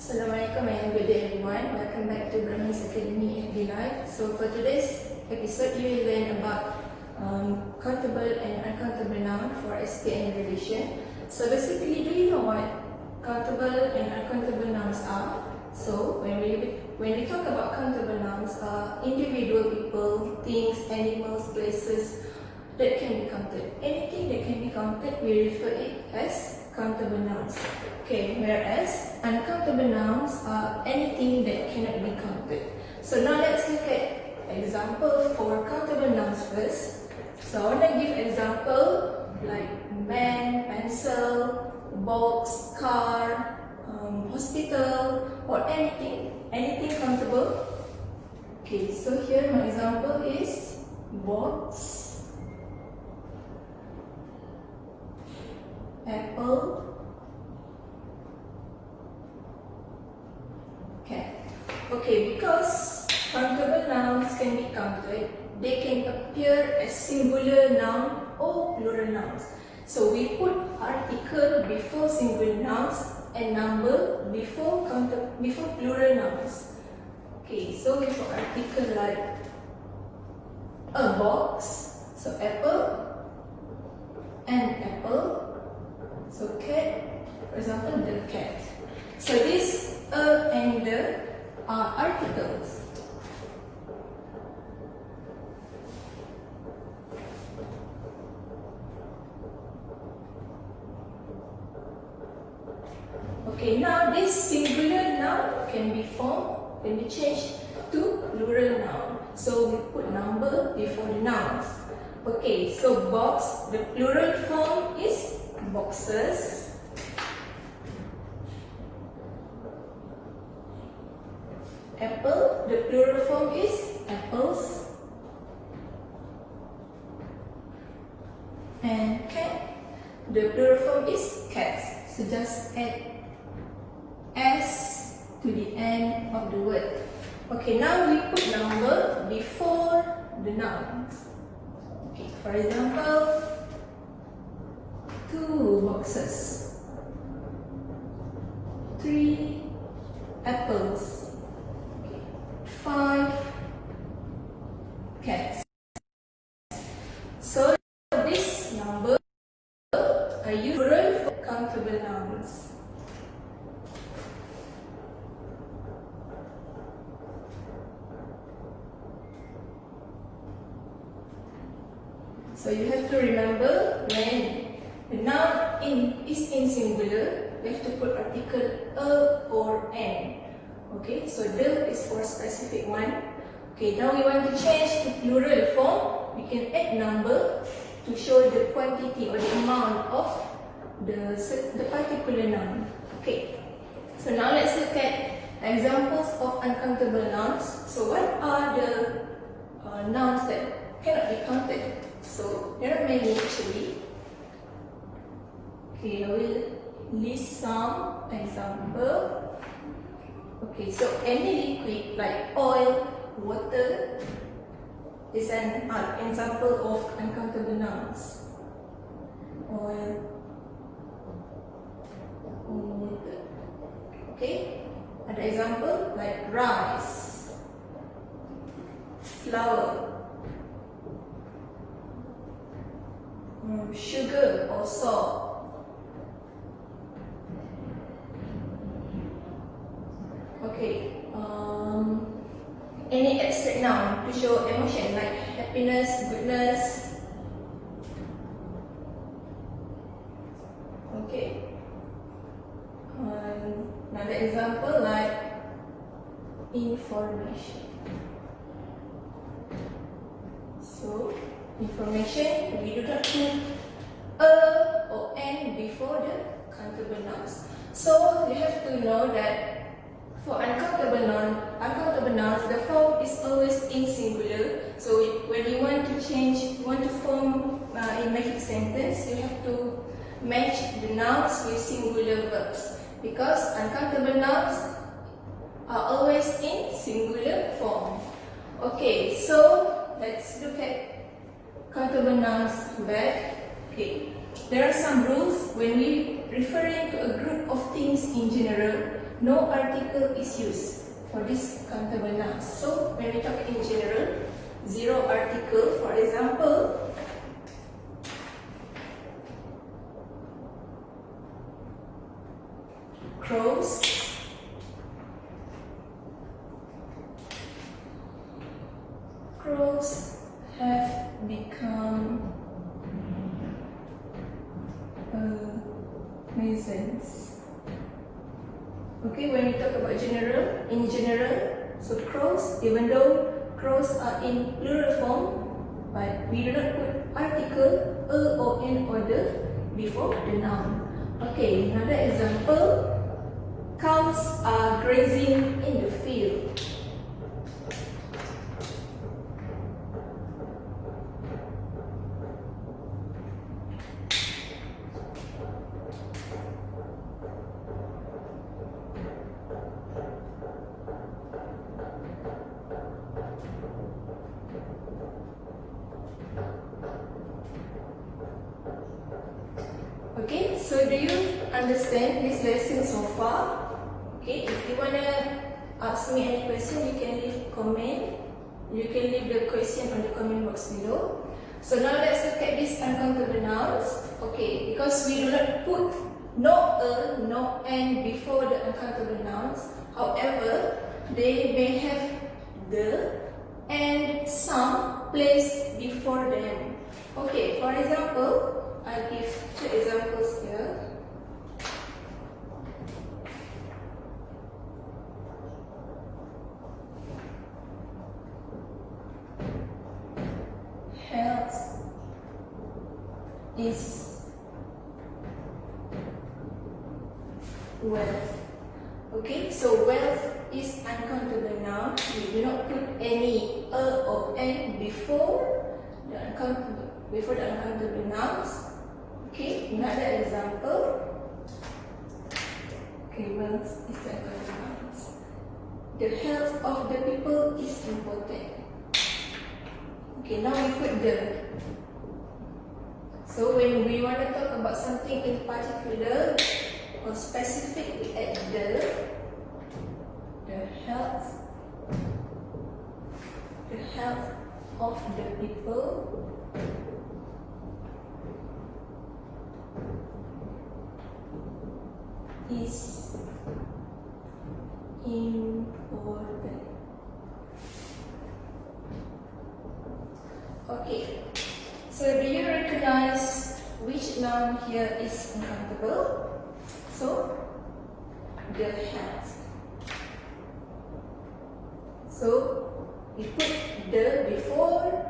Assalamualaikum and good day everyone. Welcome back to Brahma's Academy FB Live. So for today's episode, you will learn about countable and uncountable noun for SPN revision. So basically, do you know what countable and uncountable nouns are? So when we talk about countable nouns, individual people, things, animals, places that can be counted. Anything that can be counted, we refer it as countable nouns. Okay, whereas uncountable nouns are anything that cannot be counted. So now let's look at example for countable nouns first. So I want to give example like man, pencil, box, car, hospital, or anything countable. Okay, so here my example is box, apple, cat. Okay, because countable nouns can be counted, they can appear as singular noun or plural nouns. So we put article before singular nouns and number before plural nouns. Okay, so we put article like a box, so apple, an apple. So cat, for example, the cat. So this and the are articles. Okay, now this singular noun can be changed to plural noun. So we put number before the nouns. Okay, so box, the plural form is boxes. Apple, the plural form is apples. And cat, the plural form is cats. So just add S to the end of the word. Okay, now we put number before the nouns. Okay, for example, 2 boxes, 3 apples, okay, 5 cats. So this number are plural for countable nouns. So you have to remember when the noun is in singular, we have to put article a or an. Okay, so the is for specific one. Okay, now we want to change to plural form. We can add number to show the quantity or the amount of the particular noun. Okay, so now let's look at examples of uncountable nouns. So what are the nouns that cannot be counted? So there are many actually. Okay, I will list some example. Okay, so any liquid like oil, water is an example of uncountable nouns. Oil, water. Okay, another example like rice, flour, sugar or salt. Okay, any abstract noun to show emotion like happiness, goodness. Okay, another example like information. So information, we do not put a or an before the countable nouns. So you have to know that for uncountable nouns, the form is always in singular. So when you want to change, you want to form a magic sentence, you have to match the nouns with singular verbs, because uncountable nouns are always in singular form. Okay, so let's look at countable nouns back. Okay, there are some rules when we referring to a group of things in general, no article is used for this countable nouns. So when we talk in general, zero article. For example, crows, crows have become a nuisance. Okay, when we talk about general, in general, so crows, even though crows are in plural form, but we do not put article a or an order before the noun. Okay, another example, cows are grazing in the field. Okay, so do you understand this lesson so far? Okay, if you wanna ask me any question, you can leave comment. You can leave the question on the comment box below. So now let's look at these uncountable nouns. Okay, because we do not put no a, no and before the uncountable nouns. However, they may have the and some placed before them. Okay, for example, I'll give two examples here. Health is wealth. Okay, so wealth is uncountable noun. We do not put any a or n before the uncountable nouns. Okay, another example. Okay, wealth is the uncountable nouns. The health of the people is important. Okay, now we put the. So when we want to talk about something in particular or specific, we add the health of the people is important. Okay, so do you recognize which noun here is uncountable? So, the health. So, we put the before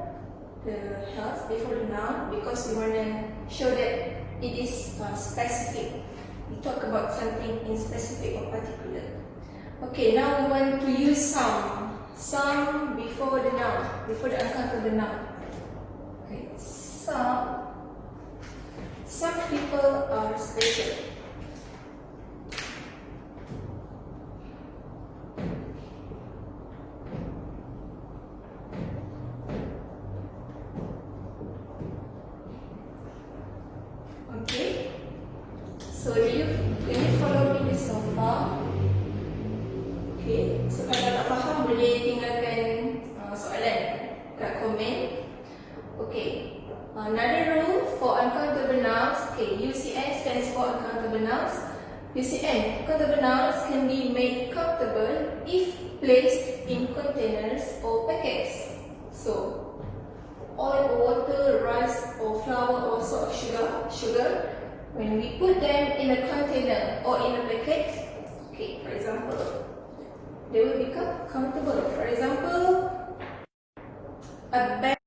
the health, before the noun, because we want to show that it is specific. We talk about something in specific or particular. Okay, now we want to use some before the noun, before the uncountable noun. Okay, some people are special. Okay, so can you follow me this so far? Okay, so kalau tak faham boleh tinggalkan soalan kat komen. Okay, another rule for uncountable nouns. Okay, UCN stands for uncountable nouns. UCN, countable nouns can be made countable if placed in containers or packets. So, oil or water, rice or flour or salt or sugar, when we put them in a container or in a packet, okay, for example, they will become countable. For example, a bag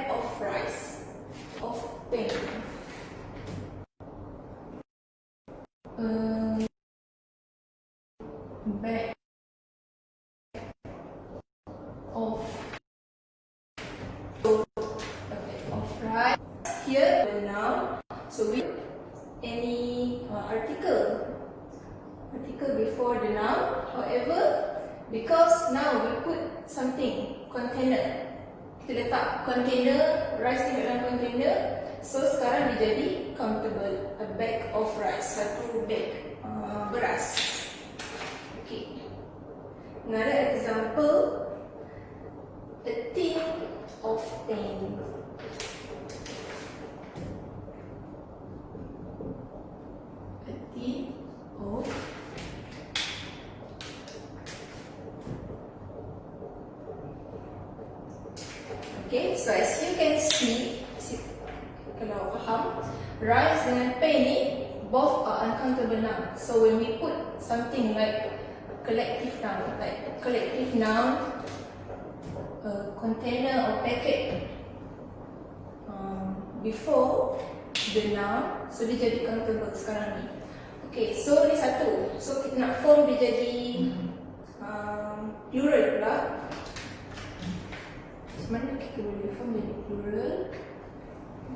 of rice, of paint, bag of rice. Here the noun, so we any article before the noun. However, because now we put something container, kita letak container rice ni dalam container, so sekarang dia jadi countable. A bag of rice, satu bag beras. Okay. Another example, a tin of paint. A tin of Okay, so as you can see, kalau faham, rice dengan paint ni both are uncountable noun. So when we put something like collective noun, container or packet before the noun, so dia jadi countable sekarang ni. Okay, so ni satu. So kita nak form dia jadi plural pula. Macam mana kita boleh form jadi plural?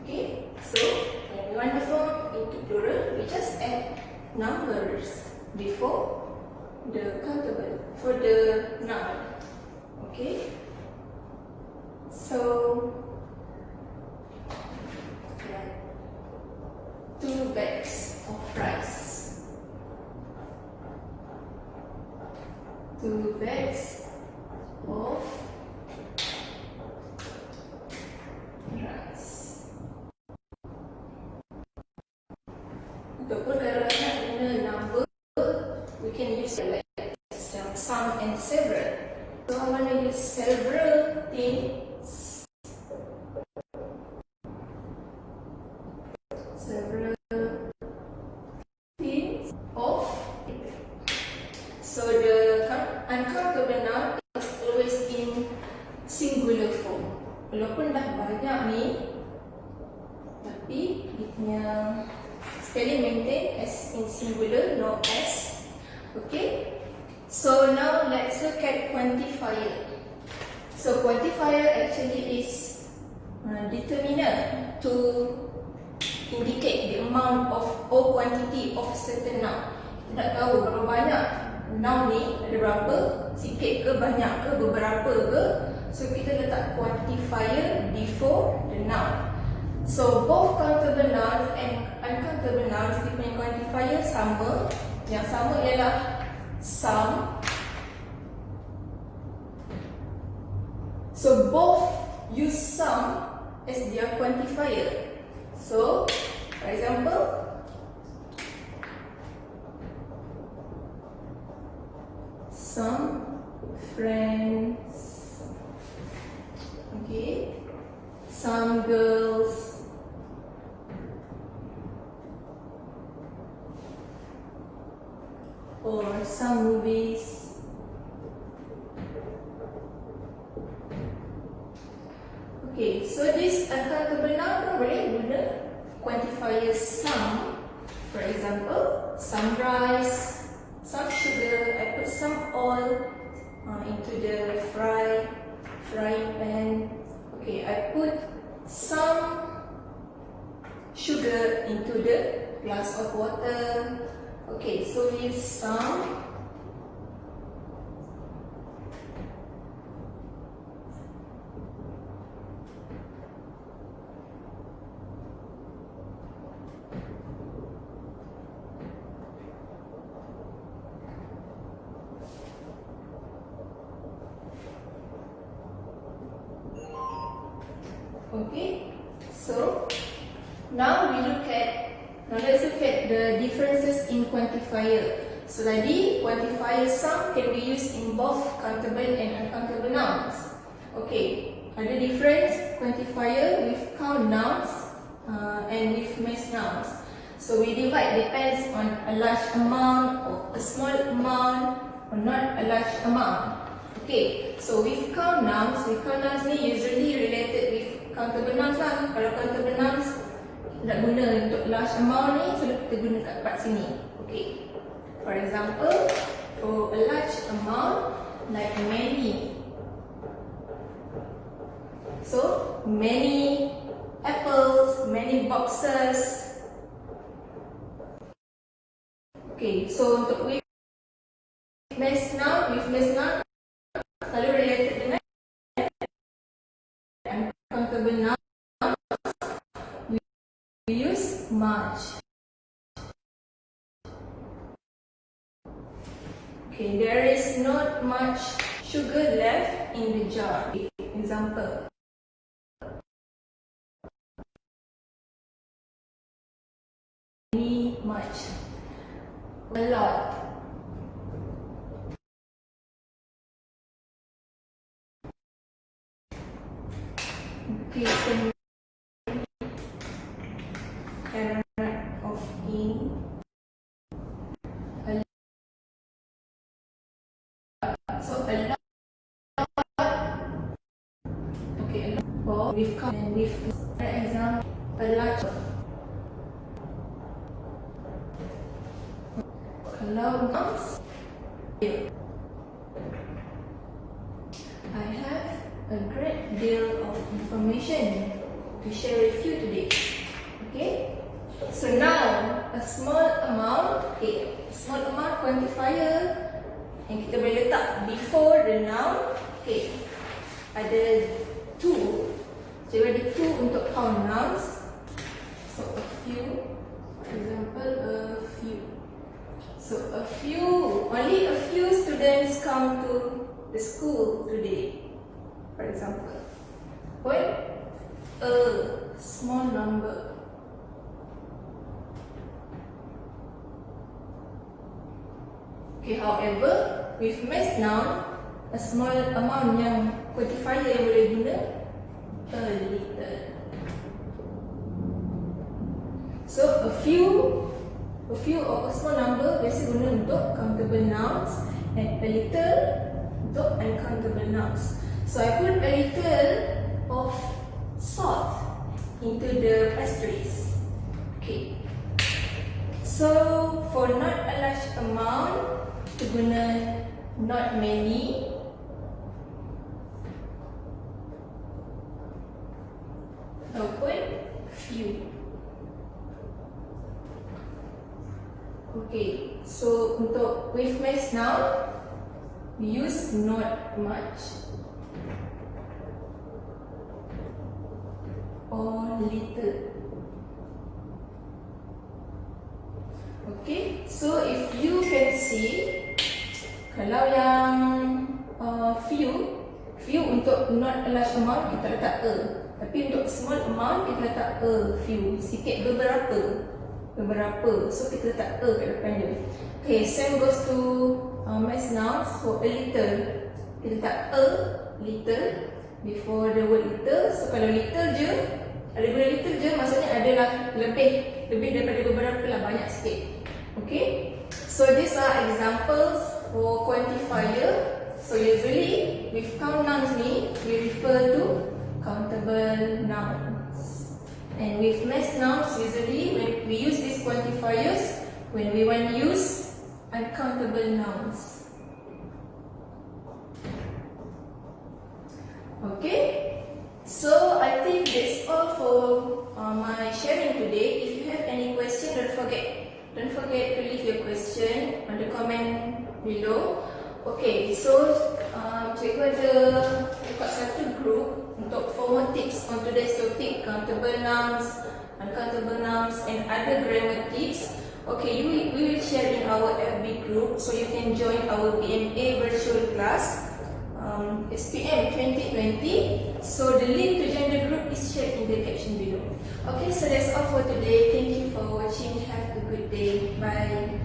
Okay, so when we want to form into plural, we just add numbers before the countable for the noun. Okay, so like 2 bags of rice. 2 bags of rice. Ataupun kalau nak guna number, we can use like some and several. So I want to use several things. Several things of. So the uncountable noun is always in singular form. Walaupun dah banyak ni, tapi dia punya spelling maintain as in singular, no s. Okay, so now let's look at quantifier. So quantifier actually is determiner to indicate the amount of or quantity of certain noun. Kita nak tahu berapa banyak noun ni, ada berapa, sikit ke, banyak ke, beberapa ke. So kita letak quantifier before the noun. So both countable nouns and uncountable nouns dia punya quantifier sama. Yang sama ialah some. So both use some as their quantifier. So for example, some friends. Okay, some girls, or some movies. Okay, so this uncountable noun boleh guna quantifier some. For example, some rice, some sugar. I put some oil into the frying pan. Okay, I put some sugar into the glass of water. Okay, so we use some. Okay, so now let's look at the differences in quantifier. So tadi quantifier some can be used in both countable and uncountable nouns. Okay, ada difference quantifier with count nouns and with mass nouns. So we divide depends on a large amount or a small amount or not a large amount. Okay, so with count nouns ni usually related with countable nouns lah. Kalau countable nouns nak guna untuk large amount ni, so kita guna kat part sini. Okay, for example, for a large amount like many. So many apples, many boxes. Okay, so untuk with mass noun selalu related dengan uncountable noun. We use much. Okay, there is not much sugar left in the jar. Example. Much. A lot. Okay, of in a lot. So a lot. Okay, a lot. Or with and with for example, a lot. Kalau nouns, I have a great deal of information to share with you today. Okay, so now a small amount, a small amount quantifier yang kita boleh letak before the noun. Okay, ada two, so ada two untuk count nouns. So a few, for example, a few. So a few, only a few students come to the school today, for example. What? A small number. Okay, however, with mass noun, a small amount yang quantifier yang boleh guna, a little. So a few or a small number biasa guna untuk countable nouns and a little untuk uncountable nouns. So I put a little of salt into the pastries. Okay. So for not a large amount, kita guna not many. Ataupun few. Okay, so untuk with mass noun, we use not much or little. Okay, so if you can see, kalau yang few untuk not a large amount kita letak a, tapi untuk small amount kita letak a few, sikit beberapa, so kita letak a kat depan dia. Okay, same goes to mass nouns. For a little, kita letak a little before the word little. So kalau little je, ada guna little je, maksudnya adalah lebih daripada beberapa lah, banyak sikit. Okay, so these are examples for quantifier. So usually with count nouns ni, we refer to countable nouns. And with mass nouns, usually when we use these quantifiers when we want to use uncountable nouns. Okay, so I think that's all for my sharing today. If you have any question, don't forget to leave your question on the comment below. Okay, so cikgu ada buat satu group untuk for more tips on today's topic, countable nouns, uncountable nouns and other grammar tips. Okay, we will share in our FB group, so you can join our BMA virtual class SPM 2020. So the link to join the group is shared in the caption below. Okay, so that's all for today. Thank you for watching. Have a good day. Bye.